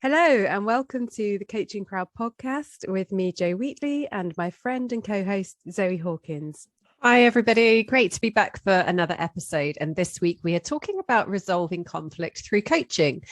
Hello, and welcome to the Coaching Crowd podcast with me, Jo Wheatley, and my friend and co-host, Zoe Hawkins. Hi, everybody. Great to be back for another episode. And this week we are talking about resolving conflict through coaching.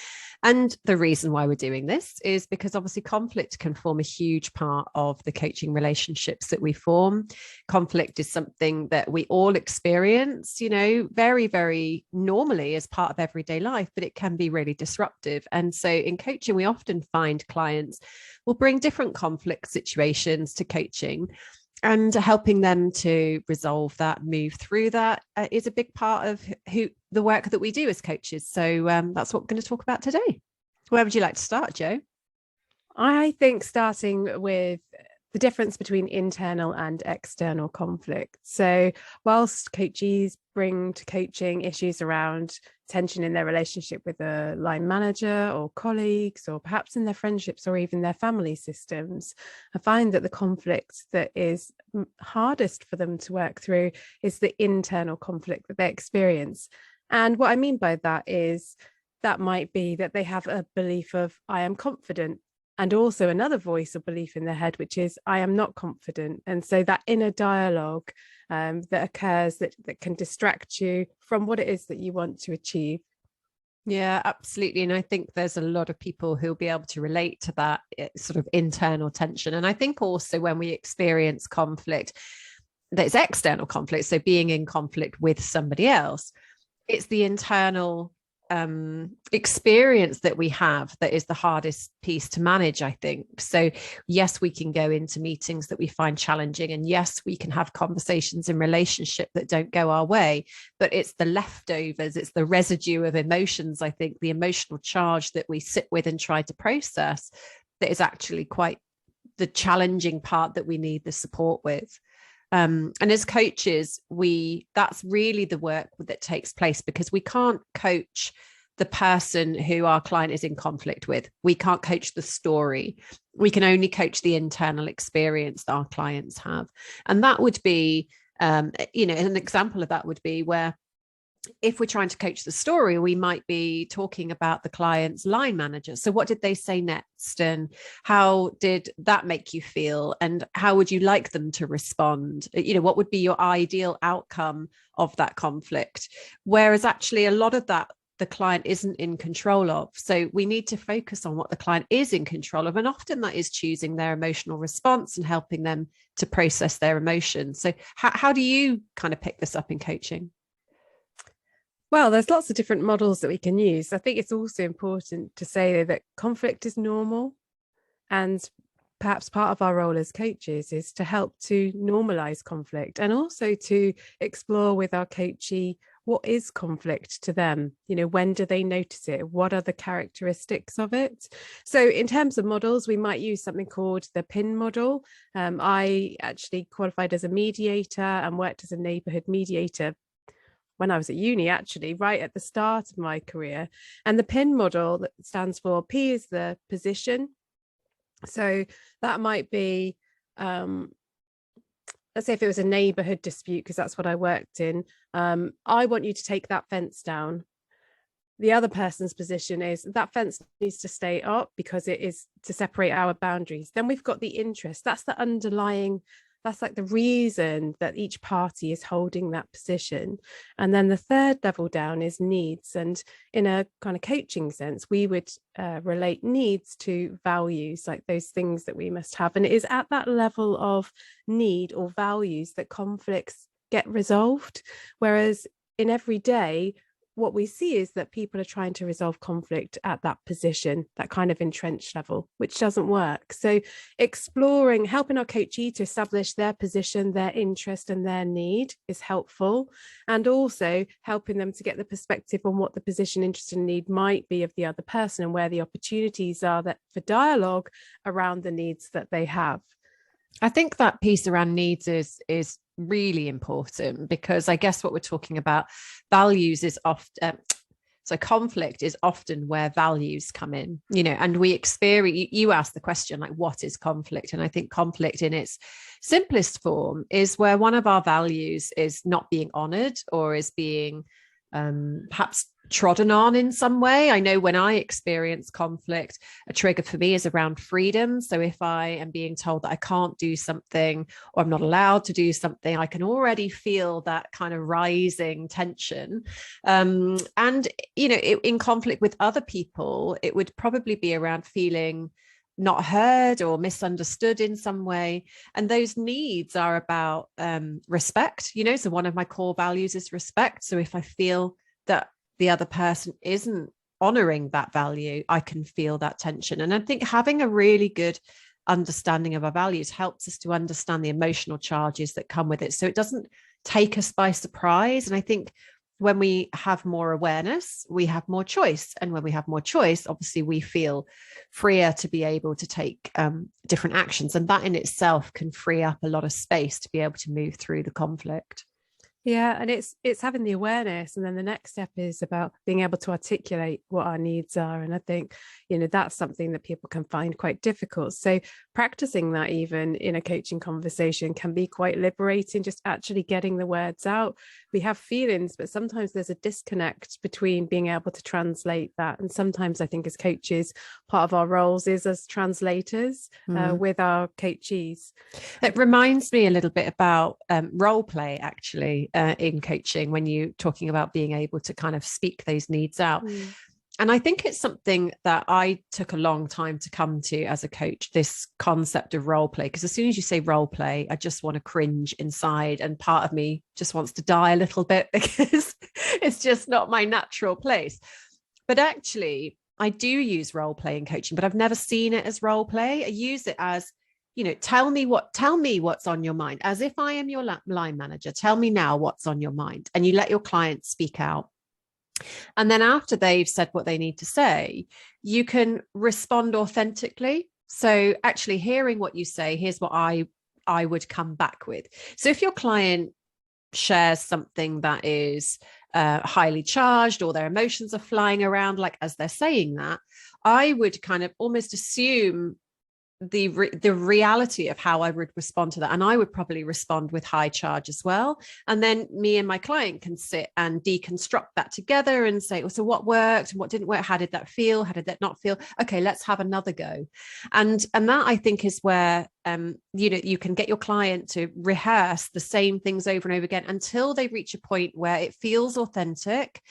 And the reason why we're doing this is because obviously conflict can form a huge part of the coaching relationships that we form. Conflict is something that we all experience, very, very normally as part of everyday life, but it can be really disruptive. And so in coaching, we often find clients will bring different conflict situations to coaching. And helping them to resolve that, move through that is a big part of the work that we do as coaches. So that's what we're going to talk about today. Where would you like to start, Jo? I think starting with the difference between internal and external conflict. So whilst coachees bring to coaching issues around tension in their relationship with a line manager or colleagues, or perhaps in their friendships or even their family systems, I find that the conflict that is hardest for them to work through is the internal conflict that they experience. And what I mean by that is that might be that they have a belief of, I am confident, and also another voice or belief in their head, which is, I am not confident. And so that inner dialogue that occurs that can distract you from what it is that you want to achieve. Yeah, absolutely. And I think there's a lot of people who'll be able to relate to that sort of internal tension. And I think also when we experience conflict, there's external conflict. So being in conflict with somebody else, it's the internal experience that we have that is the hardest piece to manage, I think. So yes, we can go into meetings that we find challenging, and yes, we can have conversations in relationship that don't go our way, but it's the leftovers, it's the residue of emotions, I think, the emotional charge that we sit with and try to process, that is actually quite the challenging part that we need the support with. And as coaches, that's really the work that takes place, because we can't coach the person who our client is in conflict with. We can't coach the story. We can only coach the internal experience that our clients have. And that would be, an example of that would be where, if we're trying to coach the story, we might be talking about the client's line manager. So what did they say next? And how did that make you feel? And how would you like them to respond? What would be your ideal outcome of that conflict? Whereas actually a lot of that, the client isn't in control of. So we need to focus on what the client is in control of. And often that is choosing their emotional response and helping them to process their emotions. So how do you kind of pick this up in coaching? Well, there's lots of different models that we can use. I think it's also important to say that conflict is normal, and perhaps part of our role as coaches is to help to normalize conflict, and also to explore with our coachee, what is conflict to them? When do they notice it? What are the characteristics of it? So in terms of models, we might use something called the PIN model. I actually qualified as a mediator and worked as a neighborhood mediator when I was at uni, actually, right at the start of my career. And the PIN model, that stands for, P is the position. So that might be, let's say if it was a neighborhood dispute, because that's what I worked in, I want you to take that fence down. The other person's position is that fence needs to stay up because it is to separate our boundaries. Then we've got the interest. That's the underlying, that's like the reason that each party is holding that position. And then the third level down is needs. And in a kind of coaching sense, we would relate needs to values, like those things that we must have. And it is at that level of need or values that conflicts get resolved. Whereas in everyday, what we see is that people are trying to resolve conflict at that position, that kind of entrenched level, which doesn't work. So exploring, helping our coachee to establish their position, their interest and their need is helpful. And also helping them to get the perspective on what the position, interest and need might be of the other person, and where the opportunities are that for dialogue around the needs that they have. I think that piece around needs is really important, because I guess what we're talking about, values is often, so conflict is often where values come in, and we experience, you asked the question, like, what is conflict? And I think conflict in its simplest form is where one of our values is not being honored, or is being perhaps trodden on in some way. I know when I experience conflict, a trigger for me is around freedom. So if I am being told that I can't do something or I'm not allowed to do something, I can already feel that kind of rising tension. And, in conflict with other people, it would probably be around feeling not heard or misunderstood in some way. And those needs are about respect, so one of my core values is respect. So if I feel that the other person isn't honoring that value, I can feel that tension. And I think having a really good understanding of our values helps us to understand the emotional charges that come with it, so it doesn't take us by surprise. And I think when we have more awareness, we have more choice. And when we have more choice, obviously we feel freer to be able to take different actions. And that in itself can free up a lot of space to be able to move through the conflict. Yeah, and it's having the awareness, and then the next step is about being able to articulate what our needs are. And I think, that's something that people can find quite difficult. So practicing that even in a coaching conversation can be quite liberating, just actually getting the words out. We have feelings, but sometimes there's a disconnect between being able to translate that. And sometimes I think as coaches, part of our roles is as translators with our coachees. It reminds me a little bit about role play, actually, in coaching, when you're talking about being able to kind of speak those needs out. And I think it's something that I took a long time to come to as a coach, this concept of role play, because as soon as you say role play, I just want to cringe inside. And part of me just wants to die a little bit because it's just not my natural place. But actually, I do use role play in coaching, but I've never seen it as role play. I use it as, tell me what's on your mind, as if I am your line manager. Tell me now what's on your mind. And you let your client speak out. And then after they've said what they need to say, you can respond authentically. So actually hearing what you say, here's what I would come back with. So if your client shares something that is highly charged, or their emotions are flying around, like as they're saying that, I would kind of almost assume the reality of how I would respond to that. And I would probably respond with high charge as well. And then me and my client can sit and deconstruct that together and say, well, so what worked and what didn't work? How did that feel? How did that not feel? Okay, let's have another go. And that I think is where, you can get your client to rehearse the same things over and over again until they reach a point where it feels authentic.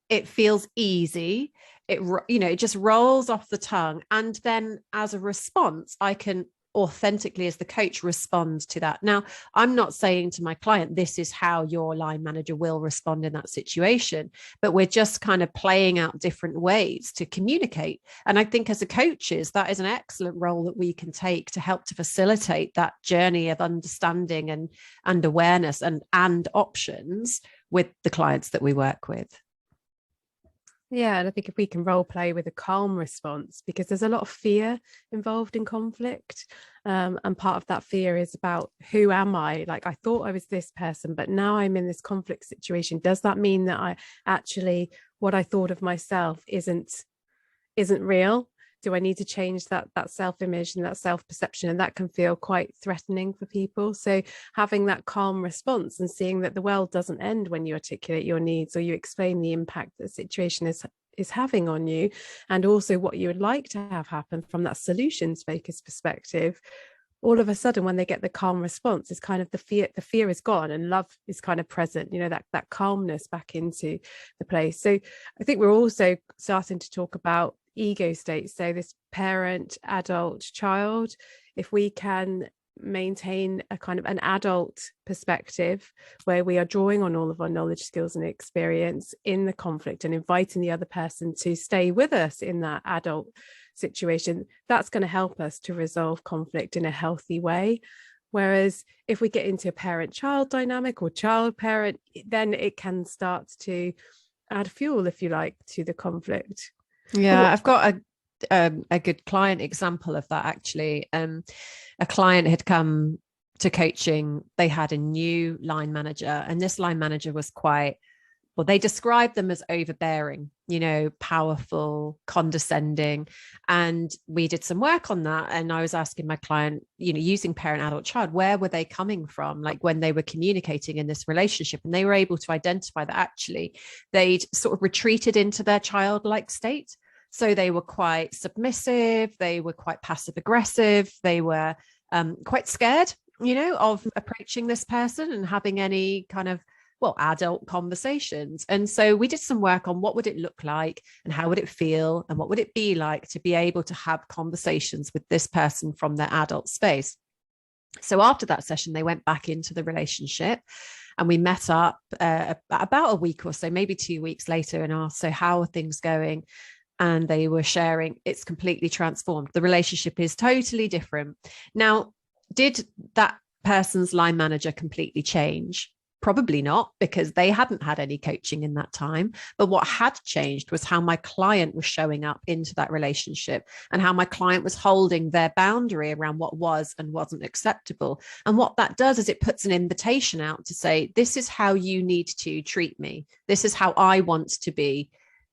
It feels easy. It just rolls off the tongue. And then as a response, I can authentically, as the coach, respond to that. Now, I'm not saying to my client, this is how your line manager will respond in that situation, but we're just kind of playing out different ways to communicate. And I think as a coaches, that is an excellent role that we can take to help to facilitate that journey of understanding and awareness and options with the clients that we work with. Yeah, and I think if we can role play with a calm response, because there's a lot of fear involved in conflict. And part of that fear is about, who am I? Like, I thought I was this person, but now I'm in this conflict situation. Does that mean that I actually, what I thought of myself isn't real? Do I need to change that self-image and that self-perception? And that can feel quite threatening for people. So having that calm response and seeing that the world doesn't end when you articulate your needs or you explain the impact that the situation is having on you, and also what you would like to have happen from that solutions focused perspective, all of a sudden when they get the calm response, is kind of the fear is gone and love is kind of present, that calmness back into the place. So I think we're also starting to talk about ego states. So this parent, adult, child, if we can maintain a kind of an adult perspective where we are drawing on all of our knowledge, skills and experience in the conflict and inviting the other person to stay with us in that adult situation, that's going to help us to resolve conflict in a healthy way. Whereas if we get into a parent-child dynamic or child-parent, then it can start to add fuel, if you like, to the conflict. Yeah, I've got a good client example of that, actually. A client had come to coaching. They had a new line manager, and this line manager was quite well, they describe them as overbearing, powerful, condescending. And we did some work on that. And I was asking my client, using parent, adult, child, where were they coming from? Like when they were communicating in this relationship, and they were able to identify that actually they'd sort of retreated into their childlike state. So they were quite submissive, they were quite passive aggressive, they were quite scared, of approaching this person and having any kind of adult conversations. And so we did some work on what would it look like and how would it feel and what would it be like to be able to have conversations with this person from their adult space. So after that session, they went back into the relationship and we met up about a week or so, maybe 2 weeks later, and asked, so how are things going? And they were sharing, it's completely transformed. The relationship is totally different. Now, did that person's line manager completely change? Probably not, because they hadn't had any coaching in that time. But what had changed was how my client was showing up into that relationship and how my client was holding their boundary around what was and wasn't acceptable. And what that does is it puts an invitation out to say, this is how you need to treat me. This is how I want to be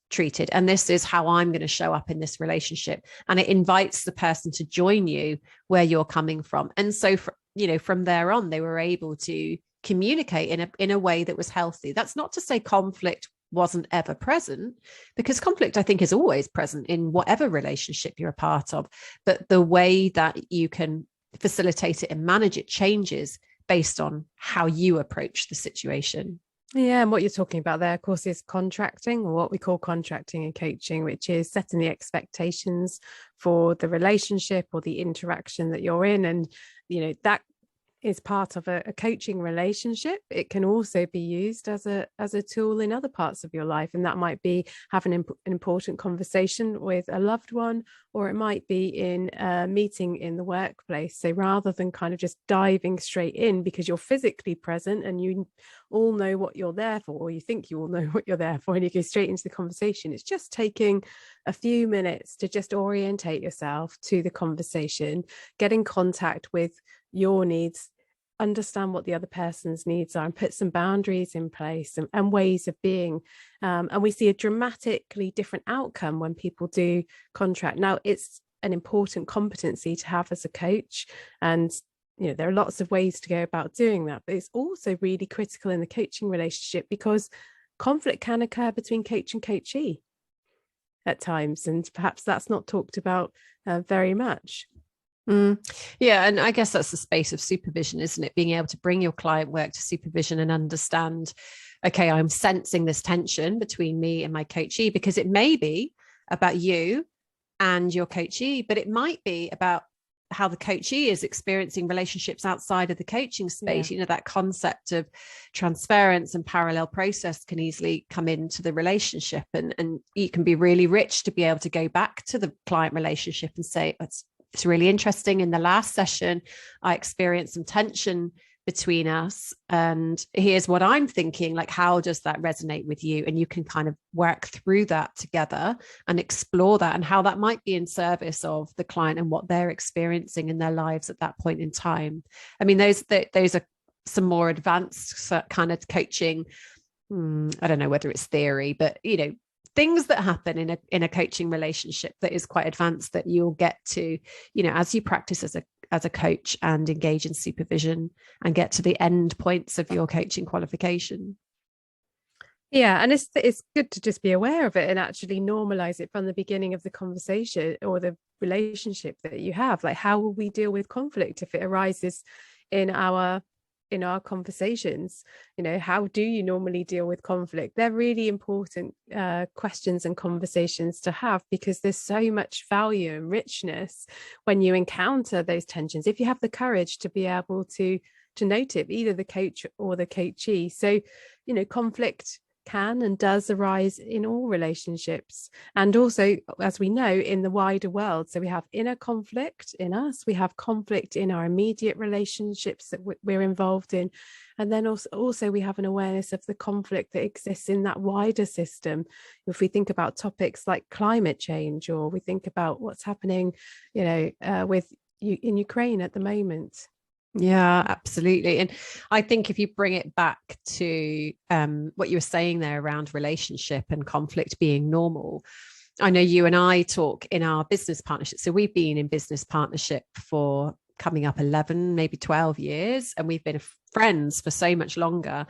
treated. And this is how I'm going to show up in this relationship. And it invites the person to join you where you're coming from. And so, from there on, they were able to communicate in a way that was healthy. That's not to say conflict wasn't ever present, because conflict, I think, is always present in whatever relationship you're a part of. But the way that you can facilitate it and manage it changes based on how you approach the situation. Yeah, and what you're talking about there, of course, is contracting, or what we call contracting and coaching, which is setting the expectations for the relationship or the interaction that you're in. And, that is part of a coaching relationship. It can also be used as a tool in other parts of your life. And that might be having an important conversation with a loved one, or it might be in a meeting in the workplace. So rather than kind of just diving straight in because you're physically present and you all know what you're there for, or you think you all know what you're there for, and you go straight into the conversation, it's just taking a few minutes to just orientate yourself to the conversation, get in contact with your needs, understand what the other person's needs are, and put some boundaries in place and ways of being. And we see a dramatically different outcome when people do contract. Now, it's an important competency to have as a coach. And, there are lots of ways to go about doing that. But it's also really critical in the coaching relationship because conflict can occur between coach and coachee at times. And perhaps that's not talked about very much. Yeah, and I guess that's the space of supervision, isn't it? Being able to bring your client work to supervision and understand, okay, I'm sensing this tension between me and my coachee, because it may be about you and your coachee, but it might be about how the coachee is experiencing relationships outside of the coaching space. Yeah. That concept of transference and parallel process can easily come into the relationship, and it can be really rich to be able to go back to the client relationship and say, it's really interesting. In the last session, I experienced some tension between us. And here's what I'm thinking, like, how does that resonate with you? And you can kind of work through that together and explore that and how that might be in service of the client and what they're experiencing in their lives at that point in time. I mean, those are some more advanced kind of coaching. I don't know whether it's theory, but, things that happen in a coaching relationship that is quite advanced that you'll get to, as you practice as a coach and engage in supervision and get to the end points of your coaching qualification. Yeah, and it's good to just be aware of it and actually normalize it from the beginning of the conversation or the relationship that you have. Like, how will we deal with conflict if it arises in our conversations? How do you normally deal with conflict? They're really important questions and conversations to have, because there's so much value and richness when you encounter those tensions, if you have the courage to be able to note it, either the coach or the coachee. So conflict can and does arise in all relationships, and also, as we know, in the wider world. So we have inner conflict in us, we have conflict in our immediate relationships that we're involved in, and then also we have an awareness of the conflict that exists in that wider system. If we think about topics like climate change, or we think about what's happening with in Ukraine at the moment. Yeah, absolutely. And I think if you bring it back to what you were saying there around relationship and conflict being normal, I know you and I talk in our business partnership. So we've been in business partnership for coming up 11, maybe 12 years, and we've been friends for so much longer.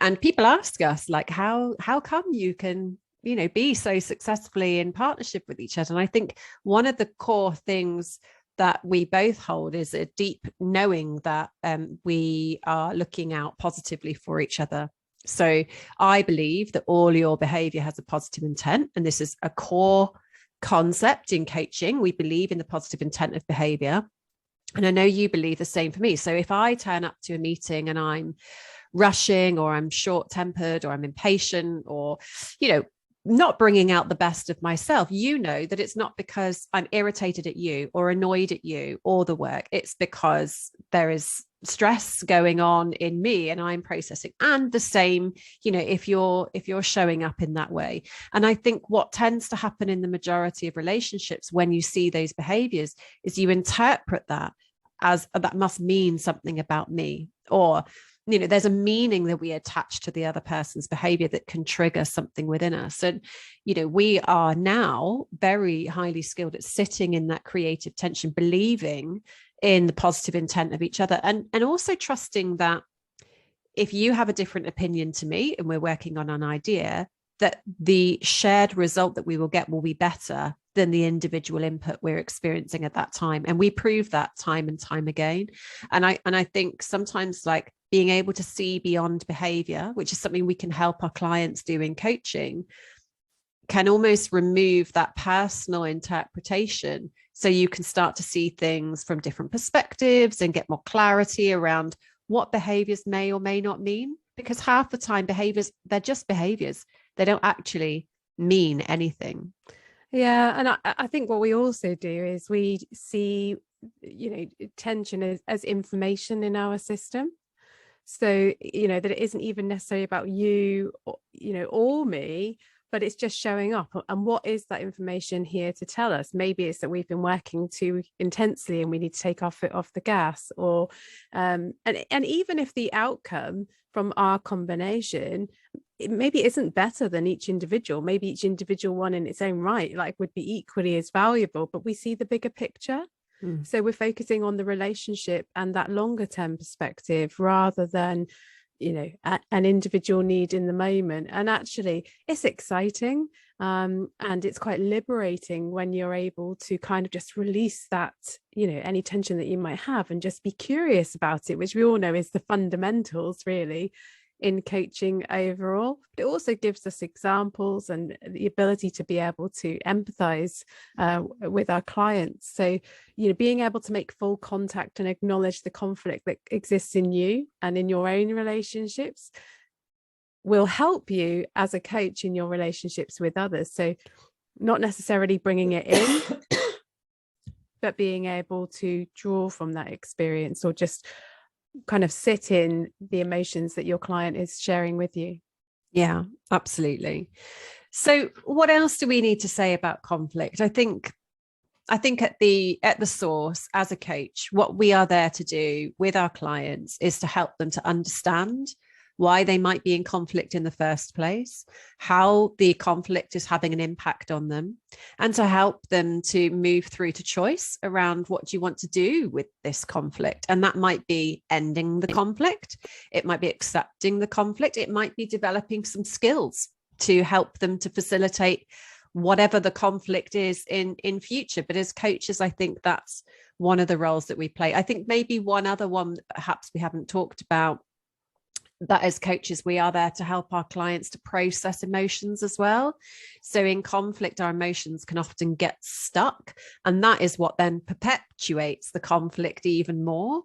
And people ask us, like, how come you can, be so successfully in partnership with each other? And I think one of the core things that we both hold is a deep knowing that we are looking out positively for each other. So I believe that all your behavior has a positive intent, and this is a core concept in coaching. We believe in the positive intent of behavior. And I know you believe the same for me. So if I turn up to a meeting and I'm rushing, or I'm short tempered, or I'm impatient, or, not bringing out the best of myself, that it's not because I'm irritated at you or annoyed at you or the work. It's because there is stress going on in me and I'm processing. And the same, if you're showing up in that way. And I think what tends to happen in the majority of relationships when you see those behaviors is you interpret that as that must mean something about me, or there's a meaning that we attach to the other person's behavior that can trigger something within us. And, we are now very highly skilled at sitting in that creative tension, believing in the positive intent of each other, and also trusting that if you have a different opinion to me and we're working on an idea, that the shared result that we will get will be better than the individual input we're experiencing at that time. And we prove that time and time again. And I think sometimes, like, being able to see beyond behavior, which is something we can help our clients do in coaching, can almost remove that personal interpretation. So you can start to see things from different perspectives and get more clarity around what behaviors may or may not mean. Because half the time behaviors, they're just behaviors. They don't actually mean anything. Yeah. And I think what we also do is we see, tension as information in our system. So, that it isn't even necessarily about you, or me, but it's just showing up. And what is that information here to tell us? Maybe it's that we've been working too intensely and we need to take our foot off the gas, or, and even if the outcome from our combination, maybe isn't better than each individual, maybe each individual one in its own right, like, would be equally as valuable, but we see the bigger picture. So we're focusing on the relationship and that longer term perspective rather than, an individual need in the moment. And actually, it's exciting, and it's quite liberating when you're able to kind of just release that, any tension that you might have, and just be curious about it, which we all know is the fundamentals, really, in coaching overall. But it also gives us examples and the ability to be able to empathize with our clients. So, being able to make full contact and acknowledge the conflict that exists in you and in your own relationships will help you as a coach in your relationships with others. So not necessarily bringing it in, but being able to draw from that experience, or just kind of sit in the emotions that your client is sharing with you. Yeah, absolutely. So what else do we need to say about conflict? I think at the source, as a coach, what we are there to do with our clients is to help them to understand why they might be in conflict in the first place, how the conflict is having an impact on them, and to help them to move through to choice around what do you want to do with this conflict. And that might be ending the conflict. It might be accepting the conflict. It might be developing some skills to help them to facilitate whatever the conflict is in future. But as coaches, I think that's one of the roles that we play. I think maybe one other one that perhaps we haven't talked about, that as coaches, we are there to help our clients to process emotions as well. So in conflict, our emotions can often get stuck, and that is what then perpetuates the conflict even more.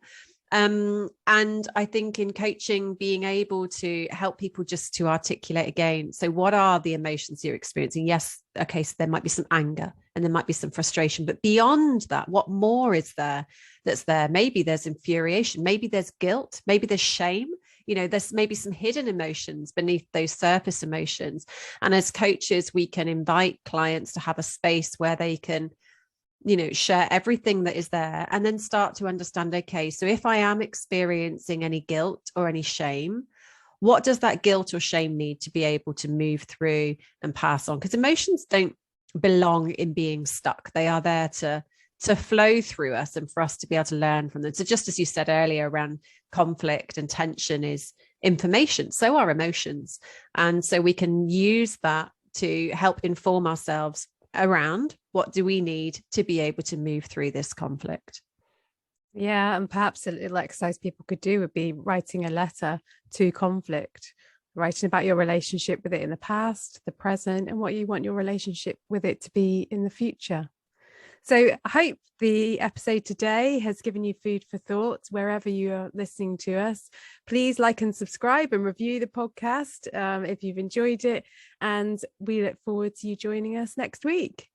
And I think in coaching, being able to help people just to articulate again, so what are the emotions you're experiencing? Yes, okay, so there might be some anger and there might be some frustration, but beyond that, what more is there that's there? Maybe there's infuriation, maybe there's guilt, maybe there's shame. There's maybe some hidden emotions beneath those surface emotions. And as coaches, we can invite clients to have a space where they can share everything that is there, and then start to understand, okay, so if I am experiencing any guilt or any shame, what does that guilt or shame need to be able to move through and pass on? Because emotions don't belong in being stuck. They are there to flow through us and for us to be able to learn from them. So just as you said earlier around conflict and tension is information, so are emotions. And so we can use that to help inform ourselves around what do we need to be able to move through this conflict. Yeah, and perhaps a little exercise people could do would be writing a letter to conflict, writing about your relationship with it in the past, the present, and what you want your relationship with it to be in the future. So I hope the episode today has given you food for thought wherever you are listening to us. Please like and subscribe and review the podcast if you've enjoyed it. And we look forward to you joining us next week.